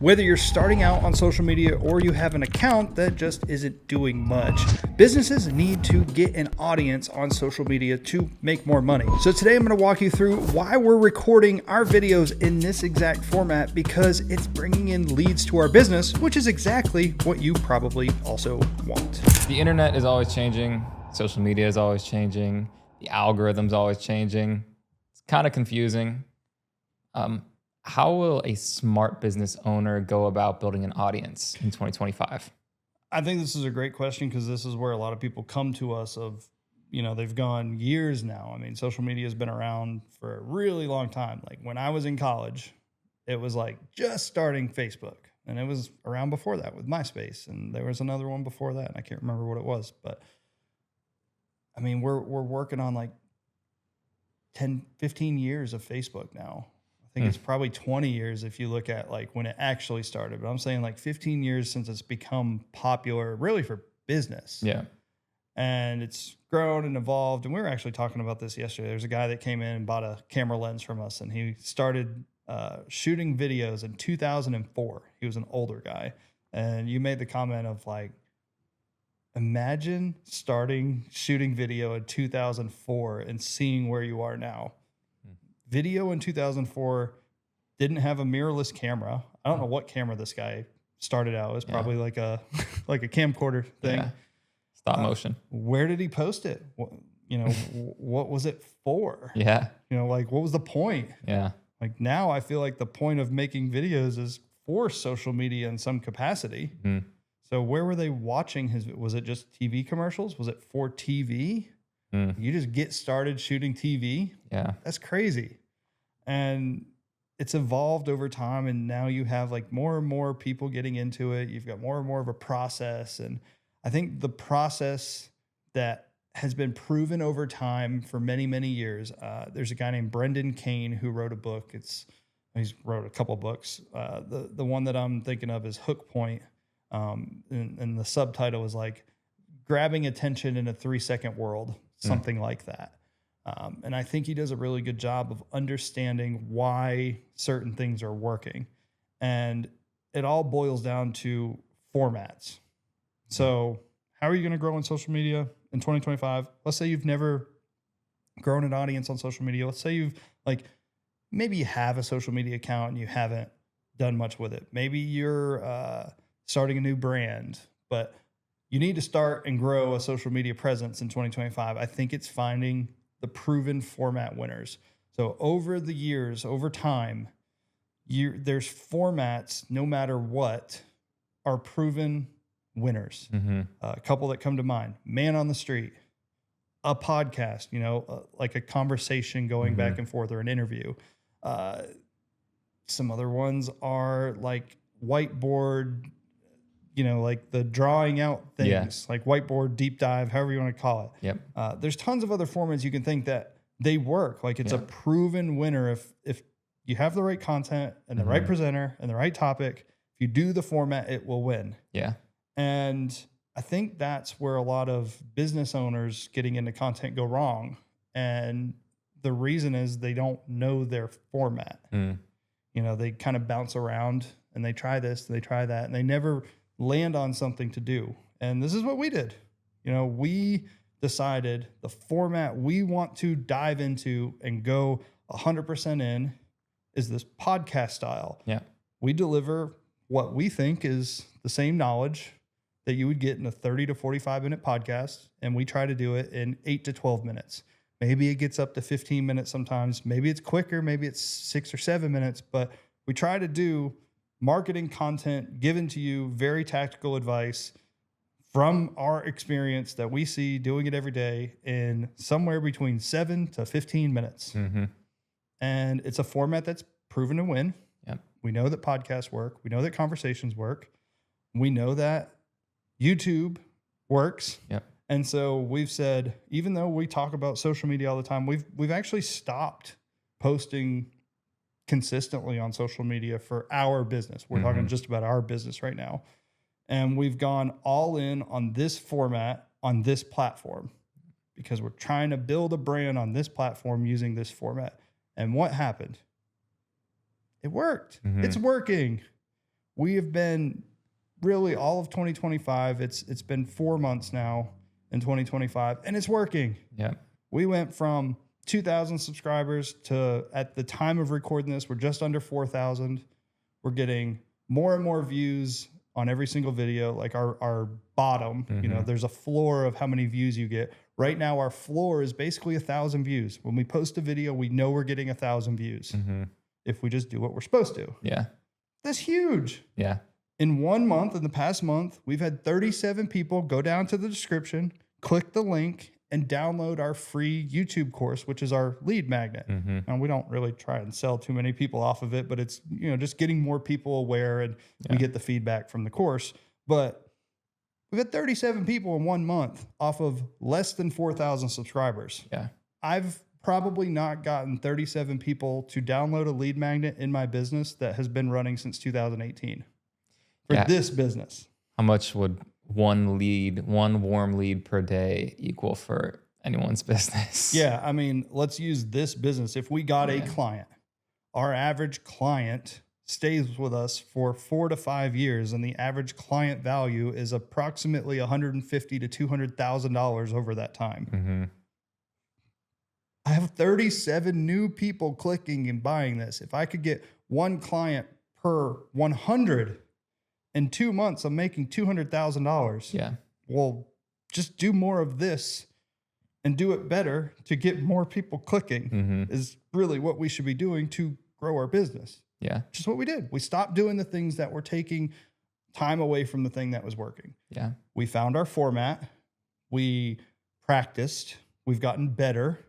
Whether you're starting out on social media or you have an account that just isn't doing much, businesses need to get an audience on social media to make more money. So today I'm going to walk you through why we're recording our videos in this exact format, because it's bringing in leads to our business, which is exactly what you probably also want. The internet is always changing. Social media is always changing. The algorithm's always changing. It's kind of confusing. How will a smart business owner go about building an audience in 2025? I think this is a great question, because this is where a lot of people come to us of, they've gone years now. I mean, social media has been around for a really long time. Like when I was in college, it was like just starting Facebook, and it was around before that with MySpace, and there was another one before that, and I can't remember what it was. But I mean, we're working on like 10, 15 years of Facebook now. I think it's probably 20 years if you look at like when it actually started, but I'm saying like 15 years since it's become popular really for business. Yeah. And it's grown and evolved. And we were actually talking about this yesterday. There's a guy that came in and bought a camera lens from us, and he started shooting videos in 2004. He was an older guy. And you made the comment of like, imagine starting shooting video in 2004 and seeing where you are now. Video in 2004 didn't have a mirrorless camera. I don't know what camera this guy started out. It was probably like a camcorder thing. Yeah. Stop motion. Where did he post it? What was it for? Yeah. Like what was the point? Yeah. Like now I feel like the point of making videos is for social media in some capacity. Mm. So where were they watching was it just TV commercials? Was it for TV? Mm. You just get started shooting TV? Yeah. That's crazy. And it's evolved over time, and now you have like more and more people getting into it. You've got more and more of a process. And I think the process that has been proven over time for many, many years, there's a guy named Brendan Kane who wrote a book. He's wrote a couple books. The one that I'm thinking of is Hook Point. And the subtitle is like grabbing attention in a 3-second world, something like that. And I think he does a really good job of understanding why certain things are working. And it all boils down to formats. So how are you going to grow on social media in 2025? Let's say you've never grown an audience on social media. Let's say maybe you have a social media account and you haven't done much with it. Maybe you're starting a new brand, but you need to start and grow a social media presence in 2025. I think it's finding the proven format winners. So over the years, over time, there's formats, no matter what, are proven winners. Mm-hmm. A couple that come to mind: Man on the Street, a podcast, like a conversation going back and forth, or an interview. Some other ones are like whiteboard, like the drawing out things, like whiteboard deep dive, however you want to call it. Yep. There's tons of other formats you can think that they work. Like it's a proven winner if you have the right content and the right presenter and the right topic. If you do the format, it will win. Yeah. And I think that's where a lot of business owners getting into content go wrong. And the reason is they don't know their format. They kind of bounce around and they try this, they try that, and they never land on something to do. And this is what we did. We decided the format we want to dive into and go 100% in is this podcast style. Yeah. We deliver what we think is the same knowledge that you would get in a 30 to 45 minute podcast. And we try to do it in 8 to 12 minutes. Maybe it gets up to 15 minutes sometimes. Maybe it's quicker. Maybe it's 6 or 7 minutes. But we try to do marketing content given to you, very tactical advice from our experience that we see doing it every day in somewhere between 7 to 15 minutes. Mm-hmm. And it's a format that's proven to win. Yep. We know that podcasts work. We know that conversations work. We know that YouTube works. Yep. And so we've said, even though we talk about social media all the time, we've actually stopped posting consistently on social media for our business. We're talking just about our business right now. And we've gone all in on this format on this platform because we're trying to build a brand on this platform using this format. And what happened? It worked. It's working. We have been really all of 2025. It's been 4 months now in 2025, and it's working. Yeah. We went from 2,000 subscribers to, at the time of recording this, we're just under 4,000. We're getting more and more views on every single video. Like our bottom, you know, there's a floor of how many views you get. Right now, our floor is basically 1,000 views. When we post a video, we know we're getting 1,000 views if we just do what we're supposed to. Yeah. That's huge. Yeah. In 1 month, in the past month, we've had 37 people go down to the description, click the link, and download our free YouTube course, which is our lead magnet. And we don't really try and sell too many people off of it, but it's, you know, just getting more people aware, and we get the feedback from the course. But we've had 37 people in 1 month off of less than 4,000 subscribers. Yeah. I've probably not gotten 37 people to download a lead magnet in my business that has been running since 2018 for this business. How much would one warm lead per day equal for anyone's business? Yeah. I mean, let's use this business. If we got a client, our average client stays with us for 4 to 5 years, and the average client value is approximately $150,000 to $200,000 over that time. I have 37 new people clicking and buying this. If I could get one client per 100 in 2 months, I'm making $200,000. Yeah. Well, just do more of this and do it better to get more people clicking is really what we should be doing to grow our business. Yeah. Which is what we did. We stopped doing the things that were taking time away from the thing that was working. Yeah. We found our format. We practiced. We've gotten better.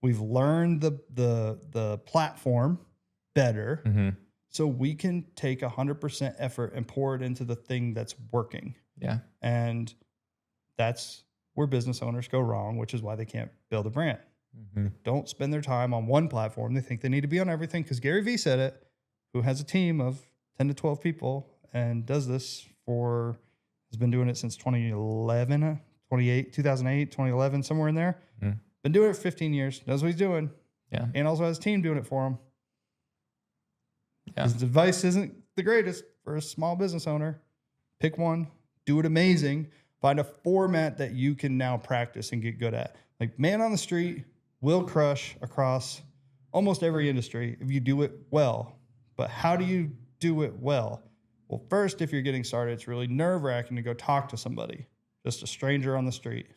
We've learned the platform better. So we can take 100% effort and pour it into the thing that's working. Yeah. And that's where business owners go wrong, which is why they can't build a brand. Don't spend their time on one platform. They think they need to be on everything because Gary Vee said it, who has a team of 10 to 12 people and does this has been doing it since 2011, 2011, somewhere in there. Been doing it for 15 years, knows what he's doing. Yeah. And also has a team doing it for him. Yeah. His advice isn't the greatest for a small business owner. Pick one, do it amazing, find a format that you can now practice and get good at. Like man on the street will crush across almost every industry if you do it well. But how do you do it well? Well, first, if you're getting started, it's really nerve-wracking to go talk to somebody, just a stranger on the street.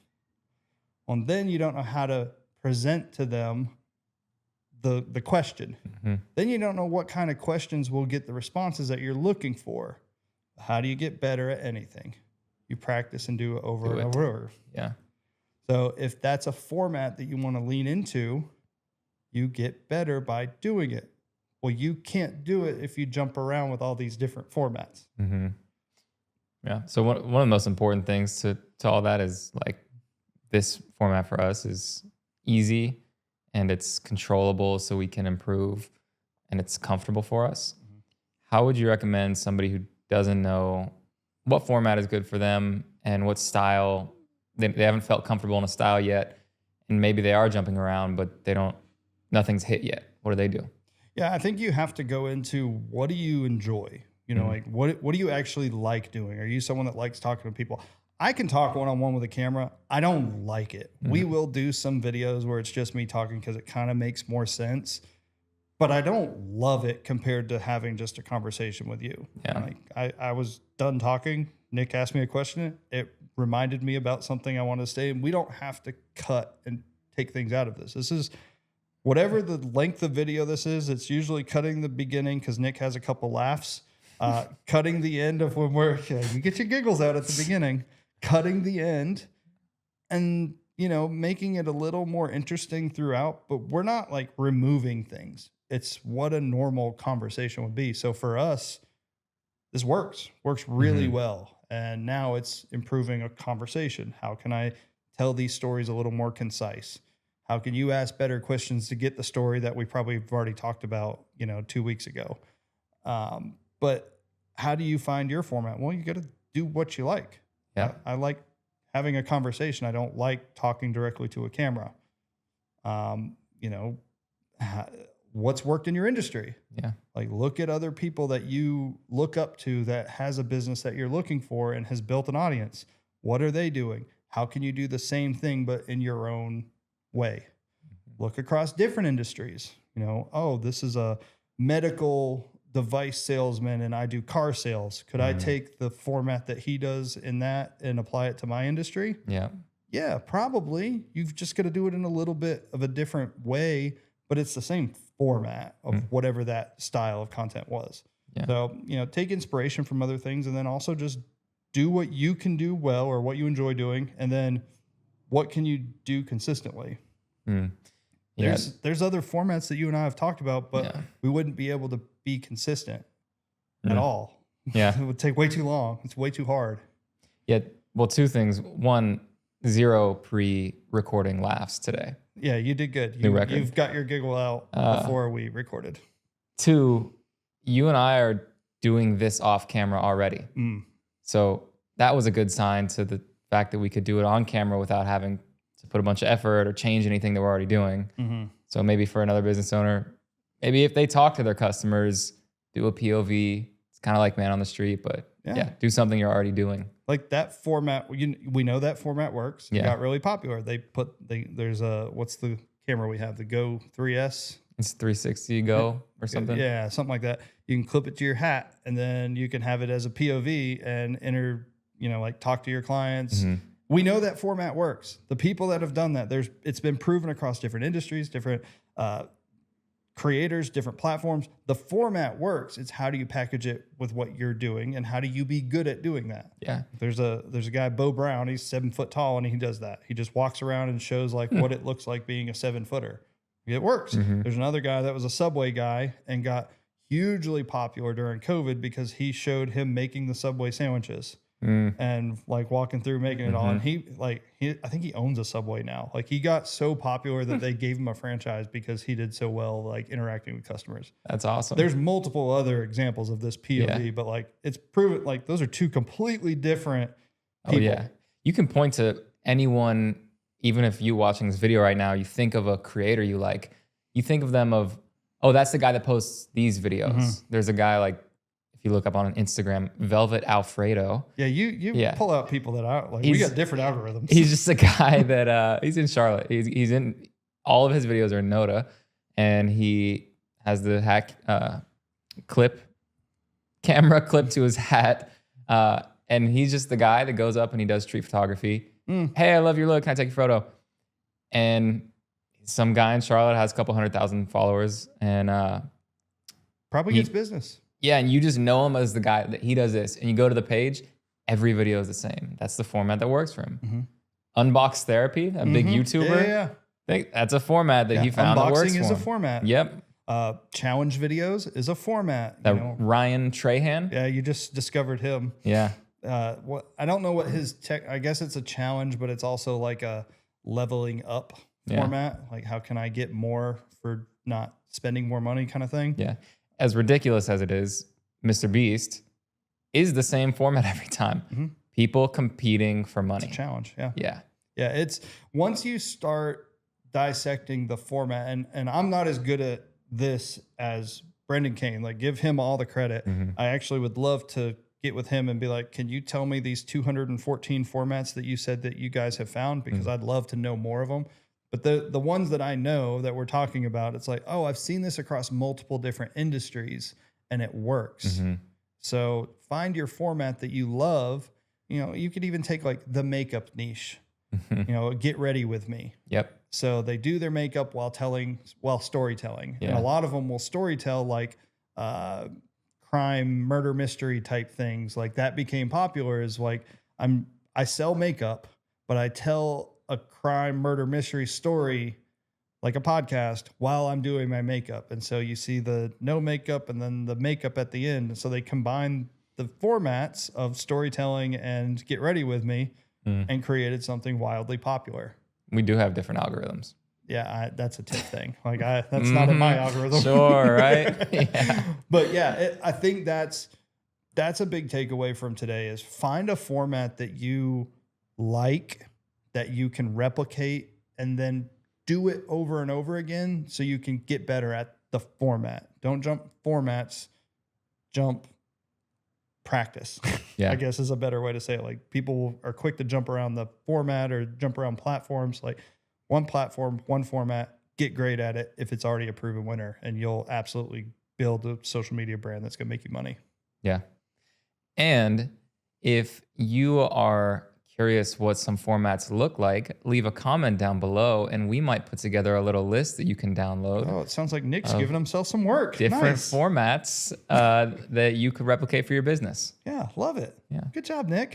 And then you don't know how to present to them the question. Then you don't know what kind of questions will get the responses that you're looking for. How do you get better at anything? You practice and do it over and over. Yeah. So if that's a format that you want to lean into, you get better by doing it. Well, you can't do it if you jump around with all these different formats. Yeah. So one of the most important things to all that is like this format for us is easy and it's controllable so we can improve and it's comfortable for us. How would you recommend somebody who doesn't know what format is good for them and what style, they haven't felt comfortable in a style yet, and maybe they are jumping around, but nothing's hit yet. What do they do? Yeah, I think you have to go into what do you enjoy? You know, like what do you actually like doing? Are you someone that likes talking to people? I can talk one-on-one with a camera. I don't like it. We will do some videos where it's just me talking because it kind of makes more sense, but I don't love it compared to having just a conversation with you. Yeah. Like I was done talking. Nick asked me a question. It reminded me about something I wanted to say, and we don't have to cut and take things out of this. This is whatever the length of video this is. It's usually cutting the beginning because Nick has a couple laughs, cutting the end of when you get your giggles out at the beginning, cutting the end, and making it a little more interesting throughout. But we're not like removing things. It's what a normal conversation would be. So for us, this works really well. And now it's improving a conversation. How can I tell these stories a little more concise? How can you ask better questions to get the story that we probably have already talked about, 2 weeks ago? But how do you find your format? Well, you got to do what you like. Yeah. I like having a conversation. I don't like talking directly to a camera. what's worked in your industry. Yeah. Like look at other people that you look up to that has a business that you're looking for and has built an audience. What are they doing? How can you do the same thing, but in your own way? Look across different industries. You know, oh, this is a medical device salesman and I do car sales. Could I take the format that he does in that and apply it to my industry? Yeah. Yeah, probably. You've just got to do it in a little bit of a different way, but it's the same format of whatever that style of content was. Yeah. So, you know, take inspiration from other things and then also just do what you can do well or what you enjoy doing. And then what can you do consistently? Yeah. There's other formats that you and I have talked about, but we wouldn't be able to be consistent at all. Yeah. It would take way too long. It's way too hard. Yeah. Well, two things. One, 0 pre-recording laughs today. Yeah, you did good. New record. You've got your giggle out before we recorded. 2, you and I are doing this off camera already. So that was a good sign to the fact that we could do it on camera without having to put a bunch of effort or change anything that we're already doing. So maybe for another business owner, maybe if they talk to their customers, do a POV. It's kind of like man on the street, but yeah, do something you're already doing. Like that format, we know that format works. It Yeah. got really popular. There's what's the camera we have? The Go 3S. It's 360 go or something. Yeah, something like that. You can clip it to your hat and then you can have it as a POV and like talk to your clients. We know that format works. The people that have done that, it's been proven across different industries, different creators, different platforms. The format works. It's how do you package it with what you're doing and how do you be good at doing that? Yeah. There's a guy, Bo Brown, he's 7 foot tall and he does that. He just walks around and shows like what it looks like being a 7-footer. It works. There's another guy that was a Subway guy and got hugely popular during COVID because he showed him making the Subway sandwiches and like walking through making it all. And I think he owns a Subway now. Like he got so popular that they gave him a franchise because he did so well, like interacting with customers. That's awesome. There's multiple other examples of this POV, but like it's proven like those are two completely different people. Oh yeah. You can point to anyone, even if you watching this video right now, you think of a creator you like, you think of them of, oh, that's the guy that posts these videos. There's a guy like, if you look up on Instagram, Velvet Alfredo. Yeah, you pull out people that are like, we got different algorithms. He's just a guy that he's in Charlotte. He's in, all of his videos are in Noda, and he has the camera clip to his hat. And he's just the guy that goes up and he does street photography. Hey, I love your look. Can I take your photo? And some guy in Charlotte has a couple 100,000 followers and probably gets business. Yeah, and you just know him as the guy that he does this. And you go to the page, every video is the same. That's the format that works for him. Unbox Therapy, a big YouTuber. Yeah. That's a format that he found that works for him. Unboxing is a format. Yep. Challenge videos is a format. Ryan Trahan. Yeah, you just discovered him. Yeah. I don't know what his tech. I guess it's a challenge, but it's also like a leveling up format. Like, how can I get more for not spending more money, kind of thing. Yeah. As ridiculous as it is, Mr. Beast is the same format every time. People competing for money. It's a challenge. Yeah. Yeah. Yeah. It's once you start dissecting the format, and I'm not as good at this as Brendan Kane. Like, give him all the credit. I actually would love to get with him and be like, can you tell me these 214 formats that you said that you guys have found? Because I'd love to know more of them. But the ones that I know that we're talking about, it's like, oh, I've seen this across multiple different industries and it works. So find your format that you love. You know, you could even take like the makeup niche, you know, Get Ready With Me. Yep. So they do their makeup while storytelling. And a lot of them will storytell like crime, murder, mystery type things. Like that became popular is like, I sell makeup, but I tell a crime, murder, mystery story like a podcast while I'm doing my makeup. And so you see the no makeup and then the makeup at the end. And so they combine the formats of storytelling and Get Ready With Me and created something wildly popular. We do have different algorithms. Yeah, that's a tip thing. Like that's not in my algorithm. Sure, right? Yeah. But yeah, I think that's a big takeaway from today is find a format that you like, that you can replicate, and then do it over and over again so you can get better at the format. Don't jump formats, jump practice. Yeah. I guess is a better way to say it. Like people are quick to jump around the format or jump around platforms. Like one platform, one format, get great at it if it's already a proven winner, and you'll absolutely build a social media brand that's going to make you money. Yeah. And if you are curious what some formats look like, leave a comment down below and we might put together a little list that you can download. Oh, it sounds like Nick's giving himself some work. Different Nice. formats that you could replicate for your business. Yeah, love it. Yeah. Good job, Nick.